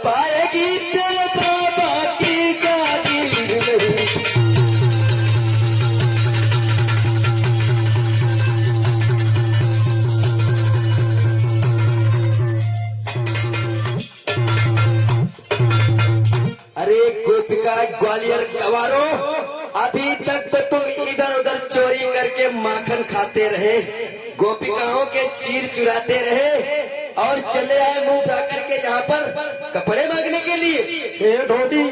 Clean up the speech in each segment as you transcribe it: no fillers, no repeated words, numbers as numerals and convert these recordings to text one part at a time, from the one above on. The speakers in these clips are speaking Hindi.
पाएगी तेरे बाबा की जागीर नहीं। अरे गोपिका ग्वालियर गवारो, अभी तक तो तुम इधर उधर चोरी करके माखन खाते रहे, गोपिकाओं के चीर चुराते रहे और चले आए मुंह उठा करके यहाँ पर कपड़े मांगने के लिए। धोबी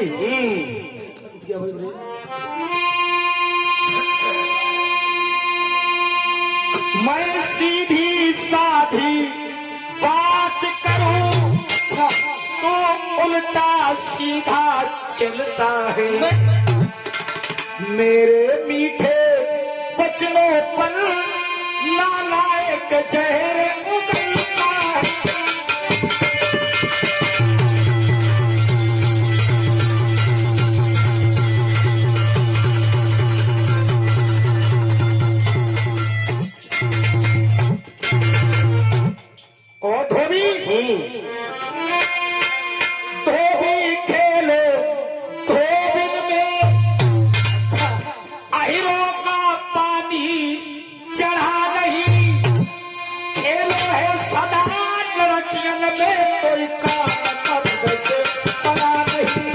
मैं सीधी साधी बात करूं तो उल्टा सीधा चलता है। मेरे मीठे बचनों पर नालायक जहर उगलता है। ओ धोबी धोबी खेलो धोबिन में अहिरों का पानी चढ़ा नहीं। खेलो है सदा लड़कियन में कोई काम मर्द से बना नहीं।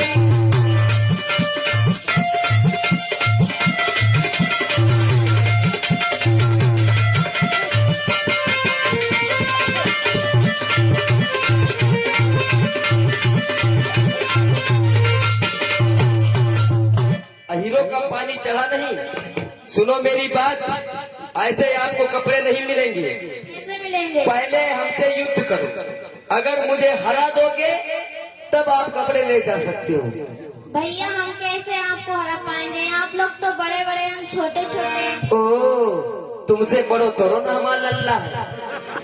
हीरो का पानी चढ़ा नहीं। सुनो मेरी बात, ऐसे आपको कपड़े नहीं मिलेंगे। कैसे मिलेंगे? पहले हमसे युद्ध करो, अगर मुझे हरा दोगे तब आप कपड़े ले जा सकते हो। भैया हम कैसे आपको हरा पाएंगे? आप लोग तो बड़े बड़े, हम छोटे छोटे। ओ तुमसे बड़ो तोरो ना हमारा लल्ला,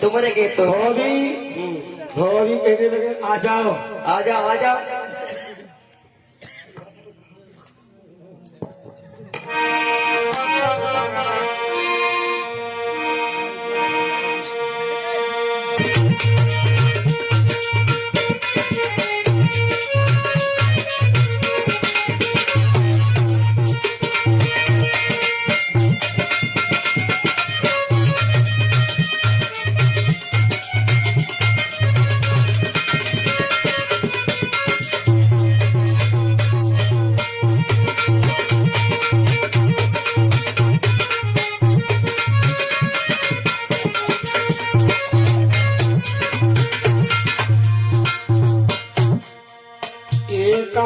तुम्हारे के तो धोबी कहने लगे आ जाओ आ जाओ आ जाओ।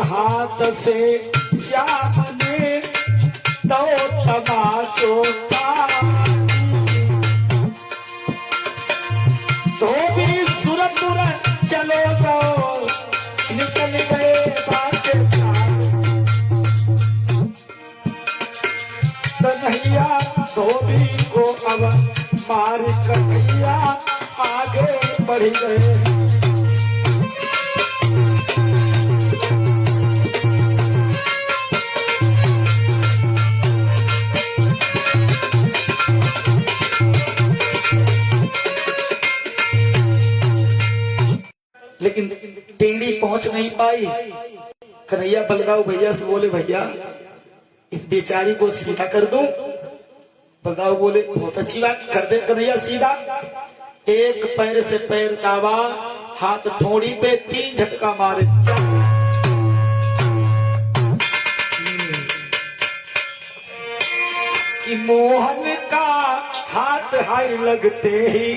हाथ से श्याम ने दो तमाचों का धोबी सुरपुर चलो जाओ निकल गए बातें कन्हैया धोबी को अब मार कन्हैया आगे बढ़ गए। लेकिन टेढ़ी पहुंच नहीं पाई। कन्हैया बलगाव भैया से बोले भैया इस बेचारी को सीधा कर दूं। बलगाव बोले बहुत अच्छी बात, कर दे कन्हैया सीधा। एक पैर से पैर दावा, हाथ ठोड़ी पे 3 झटका मारे। कि मोहन का हाथ हाय लगते ही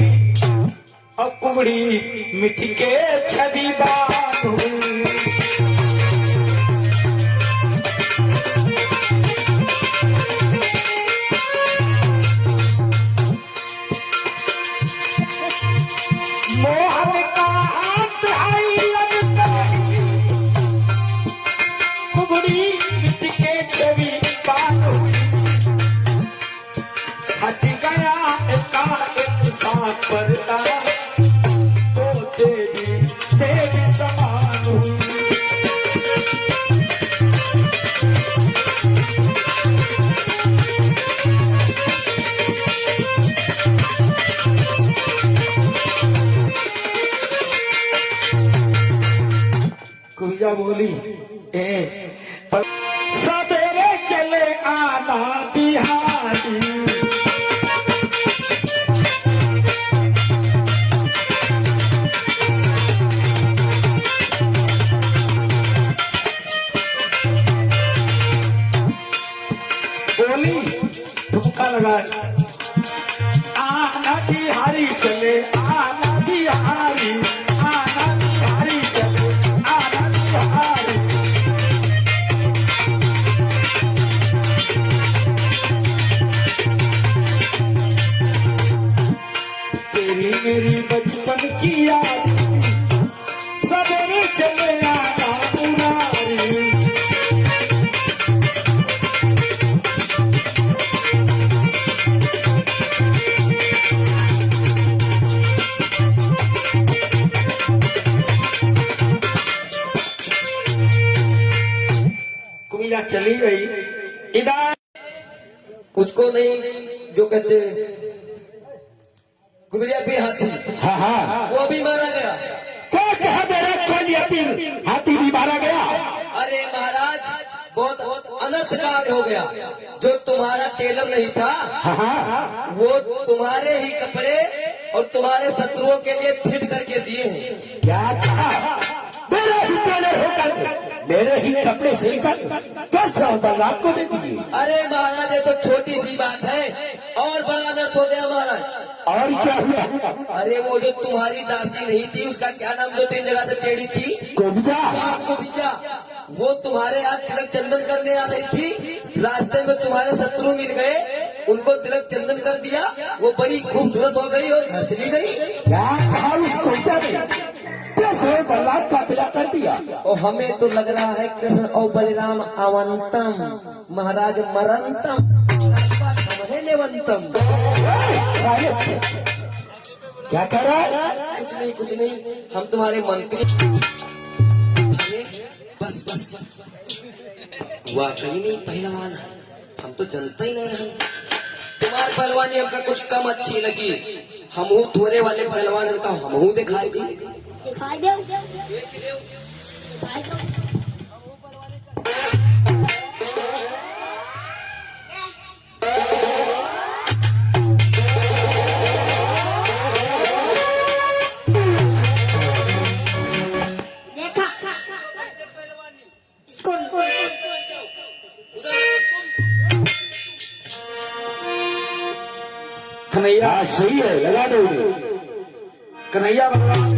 अब कुबड़ी मिट्टी के छवि बात हुई। मोहन का हाथ हाय लगते ही कुबड़ी मिट्टी के छवि बात हुई। हट गया एक साथ पर्दा, देवी समान हुई। बोली सवेरे चले आना बिहारी, बोली ठुमका लगा आना बिहारी चले आना बिहारी, आना बिहारी चले आना बिहारी। तेरी मेरी बचपन की याद सवेरे चले आना मुरारी। कुमिया चली गई इधर, उसको नहीं जो कहते कुबरिया पे हाथी, हाँ हाँ वो भी मारा गया। क्या कहा मेरा कोलियती हाथी भी मारा गया। अरे महाराज बहुत अनर्थ कार्य हो गया। जो तुम्हारा टेलर नहीं था हाँ वो तुम्हारे ही कपड़े और तुम्हारे शत्रुओं के लिए फिट करके दिए हैं। क्या कहा मेरे ही टेलर होकर मेरे ही कपड़े सिलकर कैसे बारात को दे दिए। अरे महाराज ये तो छोटी सी बात है और बड़ा अनर्थ हो गया महाराज। और क्या हुआ। अरे वो जो तुम्हारी दासी नहीं थी उसका क्या नाम जो 3 जगह से टेढ़ी थी, कोबिजा कोबिजा, वो तुम्हारे यहाँ तिलक चंदन करने आ रही थी। रास्ते में तुम्हारे शत्रु मिल गए, उनको तिलक चंदन कर दिया, वो बड़ी खूबसूरत हो गई और घर चली गई। क्या कहा उसको कैसे बारात का तिलक कर दिया। और हमें तो लग रहा है कृष्ण और बलराम अवंतम, महाराज मरंतम, लेवंतम। क्या कर रहा है। कुछ नहीं हम तुम्हारे मंत्री। बस वाकई में पहलवान है, हम तो जनता ही नहीं रहे। तुम्हारी पहलवानी हमका कुछ कम अच्छी लगी। हमहू थोड़े वाले पहलवान हमका हमहू दिखाई दी। दिखाई दो, दिखाई दो। देखा इसको कन्हैया सही है, लगा दो कन्हैया भगवान।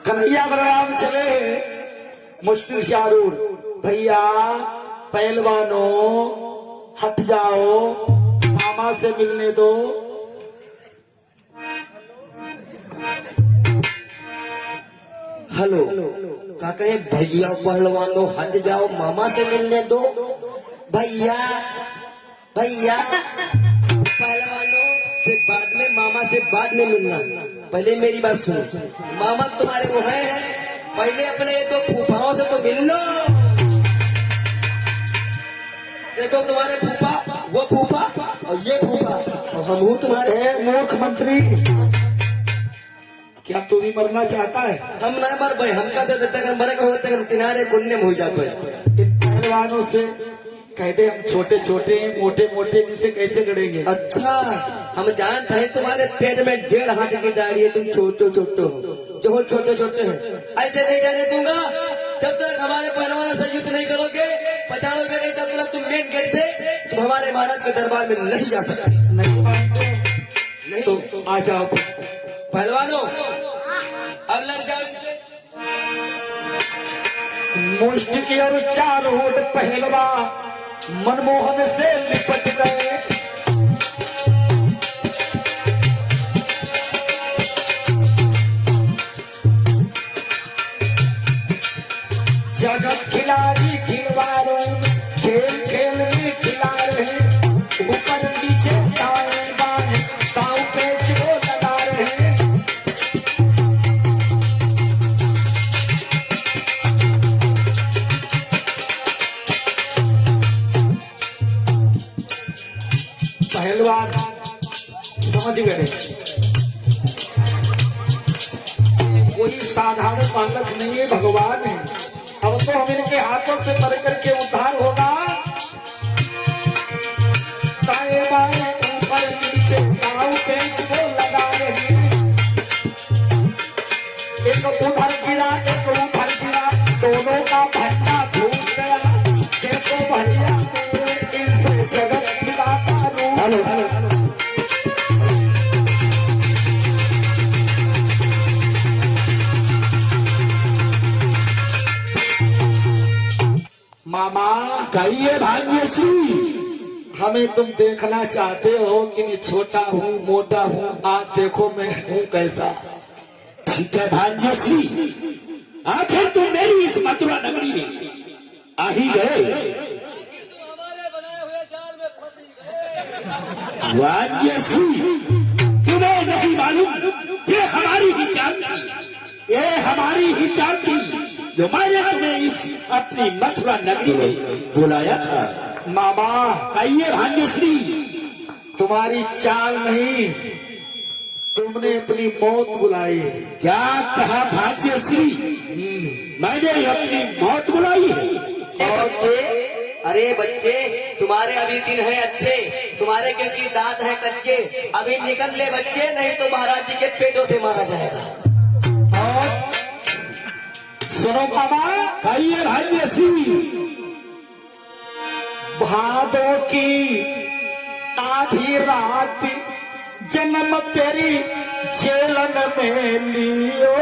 कन्हैया बलराम चले मुश्किल शारूर, भैया पहलवानों हट जाओ, मामा से मिलने दो। हेलो क्या कहे, भैया पहलवानों हट जाओ, मामा से मिलने दो। भैया पहलवानों से बाद में, मामा से बाद में मिलना। पहले मेरी बात सुनो, मामा तुम्हारे वो हैं, पहले अपने ये 2 फूफाओं से तो मिल लो। देखो तुम्हारे फूफा, वो फूफा और ये फूफा, और हम हूँ तुम्हारे। मूर्ख मंत्री, क्या तू भी मरना चाहता है। हम नहीं मर भाई, हम का देते तक मरे को होते हम किनारे गुन्ने में हो जाते। इन पहलवानों से कहते हम छोटे छोटे मोटे मोटे जिसे कैसे लड़ेंगे। अच्छा हम जानते हैं तुम्हारे पेट में 1.5 हाथ की दाढ़ी है, तुम छोटे छोटे हो, जो छोटे छोटे हैं। ऐसे नहीं जाने दूंगा जब तक हमारे पहलवानों से युद्ध नहीं करोगे, पछाड़ोगे नहीं, तब तक तुम मेन गेट से तुम हमारे महाराज के दरबार में नहीं जा सकते। नहीं मानते नहीं तो आ जाओ पहलवानों, अब लड़ जाओ इनसे। मुष्टि की और 4 होठ पहलवा मनमोहन से लिपट गए। जगत खिलाड़ी खिलवाड़ों खेल खेल में खिला रहे, ऊपर नीचे दाएं बाएं दाव पेच को लगा रहे। पहलवान समझ गए कोई साधारण बालक नहीं है, भगवान है। अब तो हम इनके हाथों से मर करके उद्धार होगा। दाएं बाएं ऊपर नीचे दाव पेच को लगाए हैं। एक उधर गिरा एक उधर गिरा, दोनों का भट्टा धूप गया। देखो भैया मेरे इनसे जगत पिता का रूप। हेलो हेलो मामा कहिए भाग्यश्री। हमें तुम देखना चाहते हो कि मैं छोटा हूँ मोटा हूँ, आज देखो मैं हूँ कैसा। ठीक है भाग्यश्री, आखिर तुम मेरी इस मथुरा नगरी में आ ही गए। भाग्यश्री, तुम्हें नहीं मालूम ये हमारी ही चाल थी, ये हमारी ही चाल थी जो मैंने तुम्हें इस अपनी मथुरा नगरी में बुलाया था। मामा कहिए भाग्यश्री। तुम्हारी चाल नहीं, तुमने अपनी मौत बुलाई। क्या कहा भाग्यश्री? मैंने अपनी मौत बुलाई है। अरे बच्चे, तुम्हारे अभी दिन है अच्छे, तुम्हारे क्योंकि दांत हैं कच्चे, अभी निकल ले बच्चे, नहीं तो महाराज जी के पेटों से मारा जाएगा। और सुनो मामा, कहिए भाग्यश्री। भादों की आधी रात जन्म तेरी जेलन में लियो।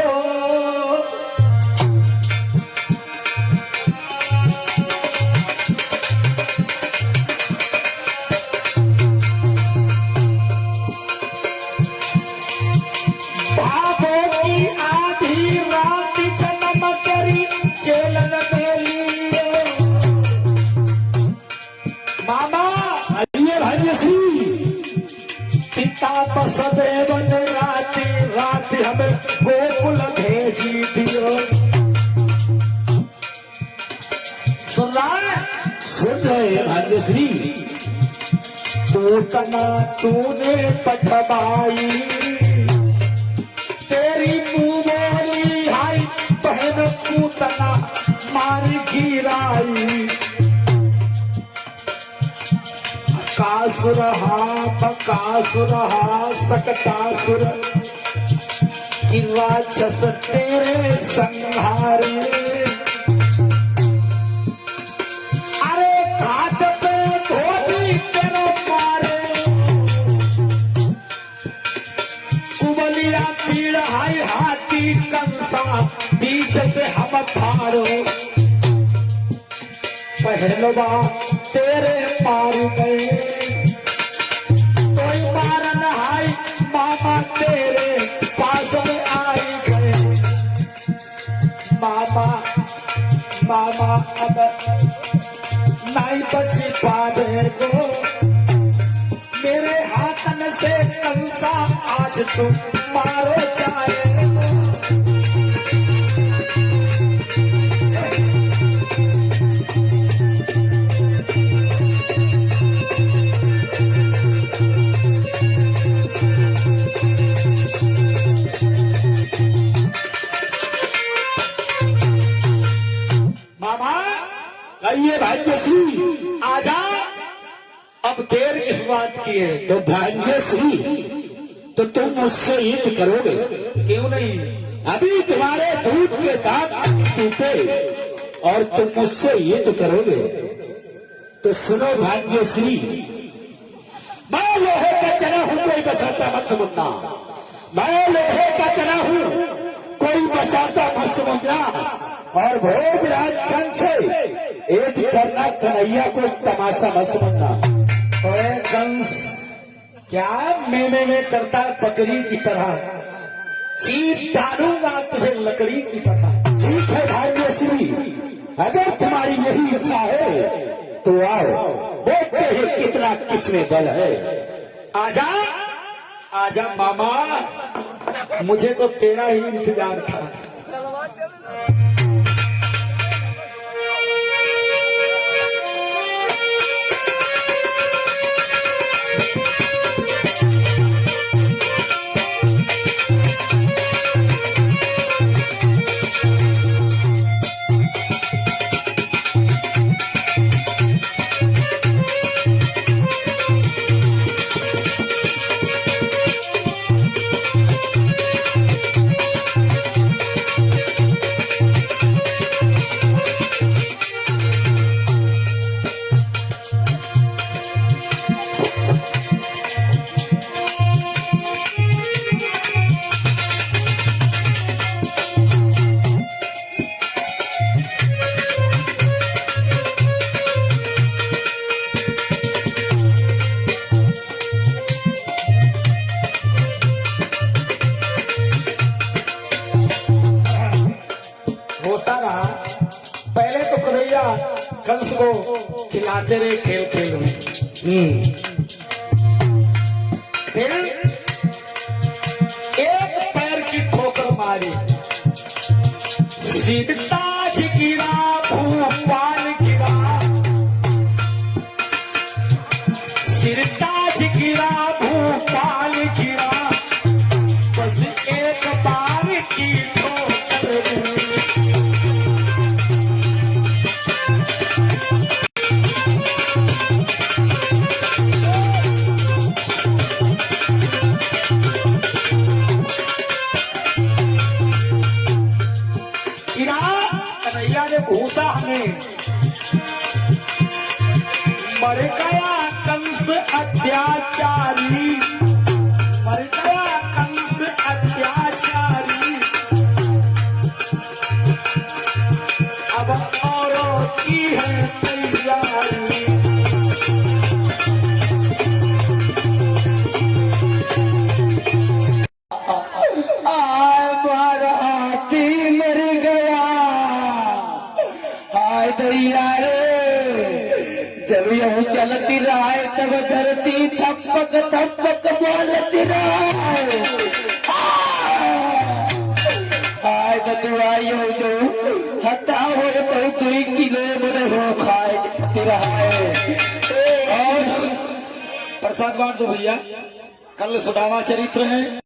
भादों की आधी रात जन्म तेरी जेलन में लियो। मामा कहिए भाग्यश्री। पिता बसदेव ने राति राति हमें गोकुल भेजी दियो। सुन रहा है? सुन रहे भाग्यश्री। पूतना तूने पठवाई, तेरी मुंह बोली हाई बहन पूतना मारी गिराई। बकासुर सकटासुर की राक्षस तेरे संहारे। अरे घाट पे धोती तेरे मारे, कुबलिया पीड़ हाई हाथी कंसा बीच से हम थारो। पहलवा तेरे पार गए, कोई मार नहाई मामा तेरे पास में आई गए। मामा मामा अब नहीं बची पावे को, मेरे हाथन से कंसा आज तुम मारो जाए। कहिए भाग्यश्री। आजा, अब देर किस बात की है? तो भाग्यश्री, तो तुम मुझसे युद्ध करोगे? क्यों नहीं? अभी तुम्हारे दूध के दांत टूटे और तुम मुझसे युद्ध करोगे? तो सुनो भाग्यश्री, मैं लोहे का चना हूं, कोई बसाता मत समझना। मैं लोहे का चना हूं, कोई बसाता मत समझना। और भोजराज कंस से युद्ध करना कन्हैया को तमाशा मत समझना। अरे कंस क्या मैं करता बकरी की तरह, चीर डालूंगा तुझे लकड़ी की तरह। ठीक है भाग्यश्री, अगर तुम्हारी यही इच्छा है तो आओ, देखते हैं कितना किसमें बल है। आजा आजा मामा, मुझे तो तेरा ही इंतजार था। होता रहा। पहले तो कन्हैया कंस को खिलाते रहे खेल खेल में। फिर एक पैर की ठोकर मारी, सीताज गिरा, भूपाल गिरा, सिरताज गिरा, भूपाल गिरा, बस एक बार की ठोकर। कन्हैया ने भूसा हमें, मर गया कंस अत्याचारी, मर गया कंस अत्याचारी, अब औरों की है तैयारी। दैया रे, जब यूं चलती रहा तब धरती थपक थपक बोलती रहा। आय दवाई हो जो हटा हो तो 2 किलो बड़े हो खाए जाती रहा है। और प्रसाद बांट दो भैया, कल सुदामा चरित्र है।